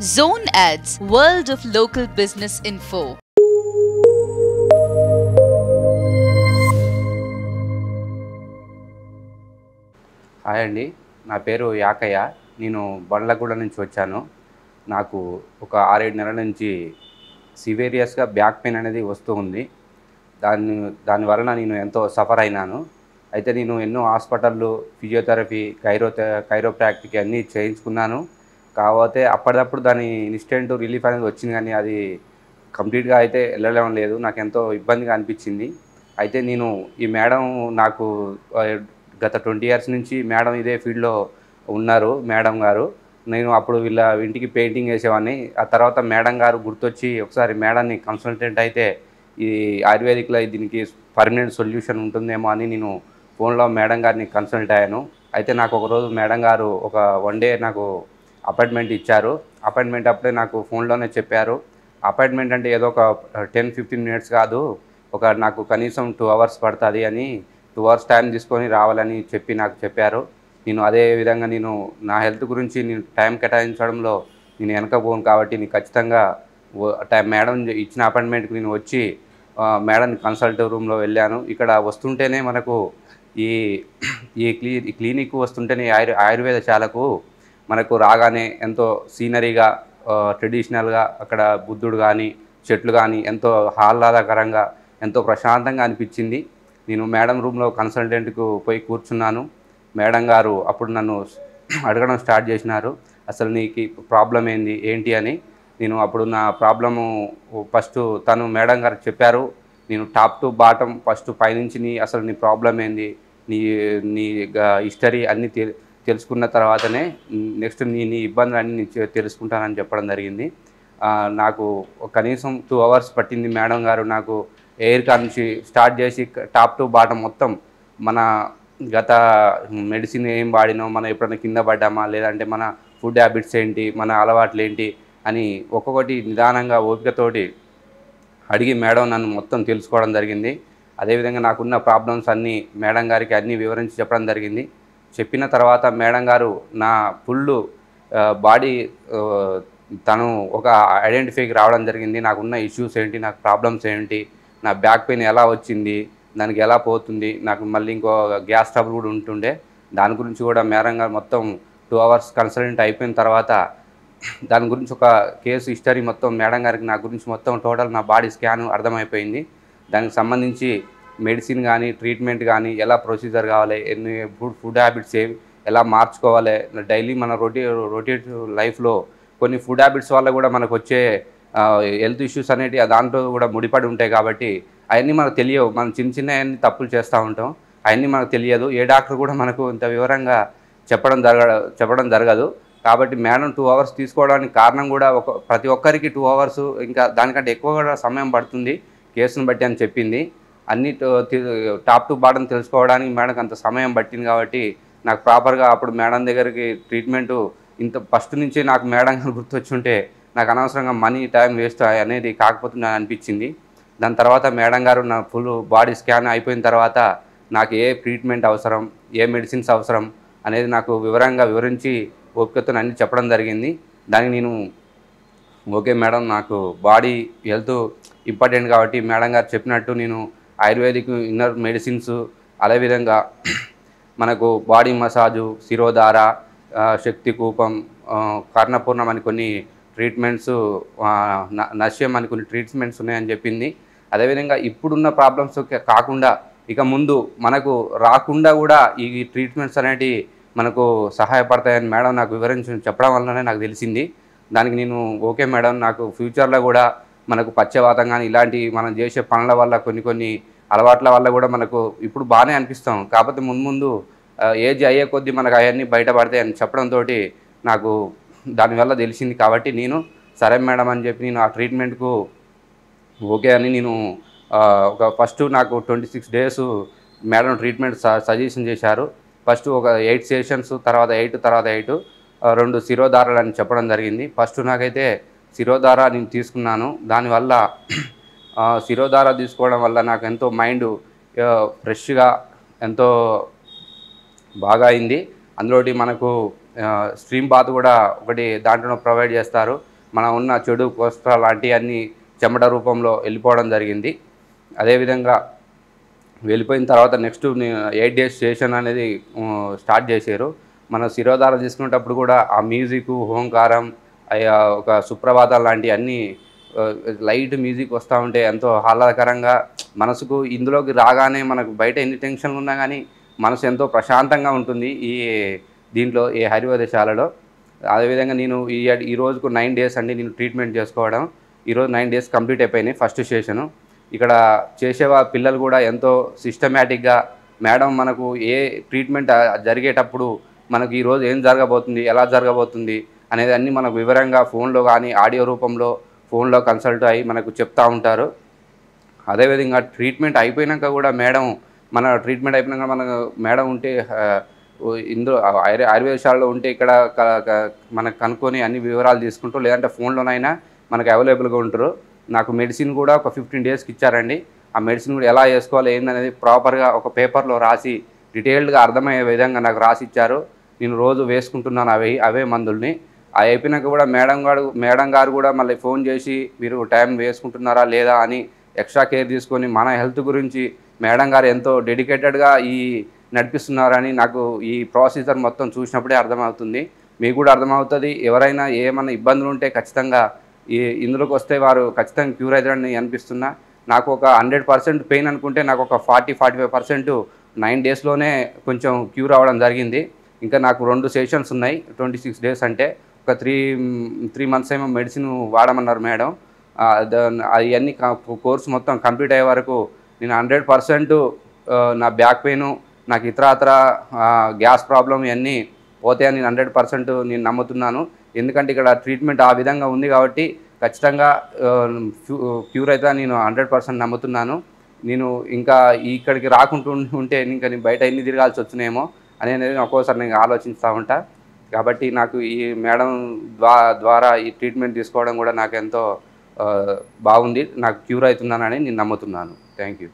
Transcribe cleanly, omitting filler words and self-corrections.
Zone Ads, World of Local Business Info. Hi అండి, నా పేరు యాకయ్య. నేను బండ్లగూడ నుంచి వచ్చాను. నాకు ఒక 6-7 నెలల నుంచి సివియర్స్గా బ్యాక్ పెయిన్ అనేది వస్తూ ఉంది. దానివలన నేను ఎంతో సఫర్ అయినాను. అయితే నేను ఎన్నో హాస్పిటళ్ళు, ఫిజియోథెరపీ, కైరోప్రాక్టిక్ అన్నీ చేయించుకున్నాను. కాకపోతే అప్పటిదప్పుడు దాని ఇన్స్టెంట్ రిలీఫ్ అనేది వచ్చింది, కానీ అది కంప్లీట్గా అయితే వెళ్ళడం లేదు. నాకు ఎంతో ఇబ్బందిగా అనిపించింది. అయితే నేను ఈ మేడం నాకు గత 20 ఇయర్స్ నుంచి మేడం ఇదే ఫీల్డ్లో ఉన్నారు. మేడం గారు, నేను అప్పుడు వీళ్ళ ఇంటికి పెయింటింగ్ వేసేవాడిని. ఆ తర్వాత మేడం గారు గుర్తొచ్చి ఒకసారి మేడంని కన్సల్టెంట్ అయితే ఈ ఆయుర్వేదిక్లో దీనికి పర్మనెంట్ సొల్యూషన్ ఉంటుందేమో అని నేను ఫోన్లో మేడం గారిని కన్సల్ట్ అయ్యాను. అయితే నాకు ఒకరోజు మేడం గారు ఒక 1 డే నాకు అపాయింట్మెంట్ ఇచ్చారు. అపాయింట్మెంట్ అప్పుడే నాకు ఫోన్లోనే చెప్పారు. అపాయింట్మెంట్ అంటే ఏదో ఒక 10-15 మినిట్స్ కాదు, నాకు కనీసం 2 అవర్స్ పడుతుంది అని, 2 అవర్స్ టైం తీసుకొని రావాలని నాకు చెప్పారు. నేను అదే విధంగా నా హెల్త్ గురించి టైం కేటాయించడంలో నేను వెనకపోను కాబట్టి నేను ఖచ్చితంగా మేడం ఇచ్చిన అపాయింట్మెంట్కి నేను వచ్చి మేడం కన్సల్ట్ రూమ్లో వెళ్ళాను. ఇక్కడ వస్తుంటేనే మనకు ఈ క్లినిక్ వస్తుంటేనే ఆయుర్వేదశాలకు మనకు రాగానే ఎంతో సీనరీగా, ట్రెడిషనల్గా అక్కడ బుద్ధుడు కానీ చెట్లు కానీ ఎంతో ఆహ్లాదకరంగా, ఎంతో ప్రశాంతంగా అనిపించింది. నేను మేడం రూమ్లో కన్సల్టెంట్కు పోయి కూర్చున్నాను. మేడం గారు అప్పుడు నన్ను అడగడం స్టార్ట్ చేసినారు, అసలు నీకు ప్రాబ్లం ఏంటి అని. నేను అప్పుడు నా ప్రాబ్లము ఫస్ట్ మేడం గారు చెప్పారు. నేను టాప్ టు బాటమ్ ఫస్ట్ పైనుంచి అసలు నీ ప్రాబ్లం ఏంది, నీ నీ హిస్టరీ అన్నీ తెలుసుకున్న తర్వాతనే నెక్స్ట్ నీ ఇబ్బందులు అన్నీ తెలుసుకుంటానని చెప్పడం జరిగింది. నాకు కనీసం 2 అవర్స్ పట్టింది. మేడం గారు నాకు ఎయిర్ కార్ నుంచి స్టార్ట్ చేసి టాప్ టు బాటమ్ మొత్తం మన గత మెడిసిన్ ఏం వాడినో, మనం ఎప్పుడైనా కింద పడ్డామా, లేదంటే మన ఫుడ్ హ్యాబిట్స్ ఏంటి, మన అలవాట్లు ఏంటి అని ఒక్కొక్కటి నిదానంగా ఓపికతోటి అడిగి మేడం నన్ను మొత్తం తెలుసుకోవడం జరిగింది. అదేవిధంగా నాకున్న ప్రాబ్లమ్స్ అన్నీ మేడం గారికి అన్నీ వివరించి చెప్పడం జరిగింది. చెప్పిన తర్వాత మేడం గారు నా ఫుల్ బాడీ తను ఒక ఐడెంటిఫైకి రావడం జరిగింది. నాకున్న ఇష్యూస్ ఏంటి, నాకు ప్రాబ్లమ్స్ ఏంటి, నా బ్యాక్ పెయిన్ ఎలా వచ్చింది, దానికి ఎలా పోతుంది, నాకు మళ్ళీ ఇంకో గ్యాస్ ట్రబుల్ కూడా ఉంటుండే, దాని గురించి కూడా మేడం గారు మొత్తం 2 అవర్స్ కన్సల్టెంట్ అయిపోయిన తర్వాత దాని గురించి ఒక కేసు హిస్టరీ మొత్తం మేడం గారికి నా గురించి మొత్తం టోటల్ నా బాడీ స్కాన్ అర్థమైపోయింది. దానికి సంబంధించి మెడిసిన్ కానీ, ట్రీట్మెంట్ కానీ, ఎలా ప్రొసీజర్ కావాలి, ఎన్ని ఫుడ్ హ్యాబిట్స్ ఎలా మార్చుకోవాలి, డైలీ మన రొటీన్ లైఫ్లో కొన్ని ఫుడ్ హ్యాబిట్స్ వల్ల కూడా మనకు వచ్చే హెల్త్ ఇష్యూస్ అనేవి దాంట్లో కూడా ముడిపడి ఉంటాయి. కాబట్టి అవన్నీ మనకు తెలియవు. మనం చిన్న అన్ని తప్పులు చేస్తూ ఉంటాం, అవన్నీ మనకు తెలియదు. ఏ డాక్టర్ కూడా మనకు ఇంత వివరంగా చెప్పడం జరగదు. కాబట్టి మేడం 2 అవర్స్ తీసుకోవడానికి కారణం కూడా ప్రతి ఒక్కరికి 2 అవర్స్ ఇంకా దానికంటే ఎక్కువ కూడా సమయం పడుతుంది కేసును బట్టి అని చెప్పింది. అన్ని టాప్ టు బాటం తెలుసుకోవడానికి మేడంకి అంత సమయం పట్టింది. కాబట్టి నాకు ప్రాపర్గా అప్పుడు మేడం దగ్గరికి ట్రీట్మెంటు ఇంత ఫస్ట్ నుంచి నాకు మేడం గుర్తొచ్చి ఉంటే నాకు అనవసరంగా మనీ టైం వేస్ట్ అనేది కాకపోతే అనిపించింది. దాని తర్వాత మేడం గారు నా ఫుల్ బాడీ స్కాన్ అయిపోయిన తర్వాత నాకు ఏ ట్రీట్మెంట్ అవసరం, ఏ మెడిసిన్స్ అవసరం అనేది నాకు వివరించి ఓపికతో అన్నీ చెప్పడం జరిగింది. దానికి నేను ఓకే మేడం, నాకు బాడీ హెల్త్ ఇంపార్టెంట్ కాబట్టి మేడం గారు చెప్పినట్టు నేను ఆయుర్వేదిక్ ఇన్నర్ మెడిసిన్స్, అదేవిధంగా మనకు బాడీ మసాజు, శిరోధార, శక్తి కూపం, కర్ణపూర్ణం అని కొన్ని ట్రీట్మెంట్స్, నశ్యం అని కొన్ని ట్రీట్మెంట్స్ ఉన్నాయని చెప్పింది. అదేవిధంగా ఇప్పుడున్న ప్రాబ్లమ్స్ కాకుండా ఇక ముందు మనకు రాకుండా కూడా ఈ ట్రీట్మెంట్స్ అనేటివి మనకు సహాయపడతాయని మేడం నాకు చెప్పడం వల్లనే నాకు తెలిసింది. దానికి నేను ఓకే మేడం, నాకు ఫ్యూచర్లో కూడా మనకు పక్షవాతం కానీ ఇలాంటి మనం చేసే పనుల వల్ల కొన్ని అలవాట్ల వల్ల కూడా మనకు ఇప్పుడు బాగానే అనిపిస్తాం. కాకపోతే ముందు ఏజ్ అయ్యే కొద్దీ మనకు అవన్నీ బయటపడతాయి అని చెప్పడంతో నాకు దానివల్ల తెలిసింది. కాబట్టి నేను సరే మేడం అని చెప్పి నేను ఆ ట్రీట్మెంట్కు ఓకే అని నేను ఫస్ట్ నాకు 26 డేస్ మేడం ట్రీట్మెంట్ సజెషన్ చేశారు. ఫస్ట్ ఒక 8 సెషన్స్, తర్వాత 8 2 శిరోధారాలు అని చెప్పడం జరిగింది. ఫస్ట్ నాకైతే శిరోధార నేను తీసుకున్నాను. దానివల్ల శిరోధార తీసుకోవడం వల్ల నాకు ఎంతో మైండ్ ఫ్రెష్గా ఎంతో బాగా అయింది. అందులోటి మనకు స్ట్రీమ్ బాత్ కూడా ఒకటి దాంట్లో ప్రొవైడ్ చేస్తారు. మన ఉన్న చెడు కొలెస్ట్రాల్ లాంటివన్నీ చెమట రూపంలో వెళ్ళిపోవడం జరిగింది. అదేవిధంగా వెళ్ళిపోయిన తర్వాత నెక్స్ట్ 8 డేస్ సెషన్ అనేది స్టార్ట్ చేశారు. మన శిరోధార తీసుకునేటప్పుడు కూడా ఆ మ్యూజిక్, ఓంకారం, ఒక సుప్రభాతాలు లాంటివి అన్నీ లైట్ మ్యూజిక్ వస్తూ ఉంటే ఎంతో ఆహ్లాదకరంగా మనసుకు ఇందులోకి రాగానే మనకు బయట ఎన్ని టెన్షన్లు ఉన్నా కానీ మనసు ఎంతో ప్రశాంతంగా ఉంటుంది దీంట్లో ఈ ఆయుర్వేదశాలలో. అదేవిధంగా నేను ఈ రోజుకు 9 డేస్ అండి నేను ట్రీట్మెంట్ చేసుకోవడం. ఈరోజు 9 డేస్ కంప్లీట్ అయిపోయినాయి ఫస్ట్ సెషను. ఇక్కడ పిల్లలు కూడా ఎంతో సిస్టమేటిక్గా మేడం మనకు ఏ ట్రీట్మెంట్ జరిగేటప్పుడు మనకు ఈరోజు ఏం జరగబోతుంది, ఎలా జరగబోతుంది అనేది అన్నీ మనకు వివరంగా ఫోన్లో కానీ ఆడియో రూపంలో ఫోన్లో కన్సల్ట్ అయ్యి మనకు చెప్తూ ఉంటారు. అదేవిధంగా ట్రీట్మెంట్ అయిపోయినాక కూడా మన ట్రీట్మెంట్ అయిపోయినాక మేడం ఉంటే ఇందులో ఆయుర్వేదశాలలో ఉంటే ఇక్కడ మనకు కనుక్కొని అన్ని వివరాలు తీసుకుంటూ, లేదంటే ఫోన్లోనైనా మనకు అవైలబుల్గా ఉంటారు. నాకు మెడిసిన్ కూడా ఒక 15 డేస్కి ఇచ్చారండి. ఆ మెడిసిన్ కూడా ఎలా వేసుకోవాలి ఏందనేది ప్రాపర్గా ఒక పేపర్లో రాసి డీటెయిల్డ్గా అర్థమయ్యే విధంగా నాకు రాసి ఇచ్చారు. నేను రోజు వేసుకుంటున్నాను అవే మందుల్ని. అవి అయిపోయినాక కూడా మేడం గారు కూడా మళ్ళీ ఫోన్ చేసి మీరు టైం వేసుకుంటున్నారా లేదా అని ఎక్స్ట్రా కేర్ తీసుకొని మన హెల్త్ గురించి మేడం గారు ఎంతో డెడికేటెడ్గా నడిపిస్తున్నారని నాకు ఈ ప్రొసీజర్ మొత్తం చూసినప్పుడే అర్థమవుతుంది. మీకు కూడా అర్థమవుతుంది. ఎవరైనా ఏమైనా ఇబ్బందులు ఉంటే ఖచ్చితంగా ఇందులోకి వస్తే వారు ఖచ్చితంగా క్యూర్ అవుతారని అనిపిస్తున్నా. నాకు ఒక 100% పెయిన్ అనుకుంటే నాకు ఒక 40-45% 9 డేస్లోనే కొంచెం క్యూర్ అవ్వడం జరిగింది. ఇంకా నాకు 2 సెషన్స్ ఉన్నాయి 26 డేస్ అంటే. ఒక 3 మంత్స్ ఏమో మెడిసిన్ వాడమన్నారు మేడం. అవన్నీ కోర్స్ మొత్తం కంప్లీట్ అయ్యే వరకు నేను 100% నా బ్యాక్ పెయిను, నాకు ఇతర గ్యాస్ ప్రాబ్లం ఇవన్నీ పోతాయని నేను 100% నేను నమ్ముతున్నాను. ఎందుకంటే ఇక్కడ ట్రీట్మెంట్ ఆ విధంగా ఉంది కాబట్టి ఖచ్చితంగా క్యూర్ అయితే నేను 100% నమ్ముతున్నాను. నేను ఇంకా ఇక్కడికి రాకుంటూ ఉంటే ఇంకా నేను బయట ఎన్ని తిరగాల్సి వచ్చినేమో అనేది ఒక్కోసారి నేను ఆలోచిస్తూ ఉంటా. కాబట్టి నాకు ఈ మేడం ద్వారా ఈ ట్రీట్మెంట్ తీసుకోవడం కూడా నాకు ఎంతో బాగుంది. నాకు క్యూర్ అవుతున్నానని నేను నమ్ముతున్నాను. Thank you.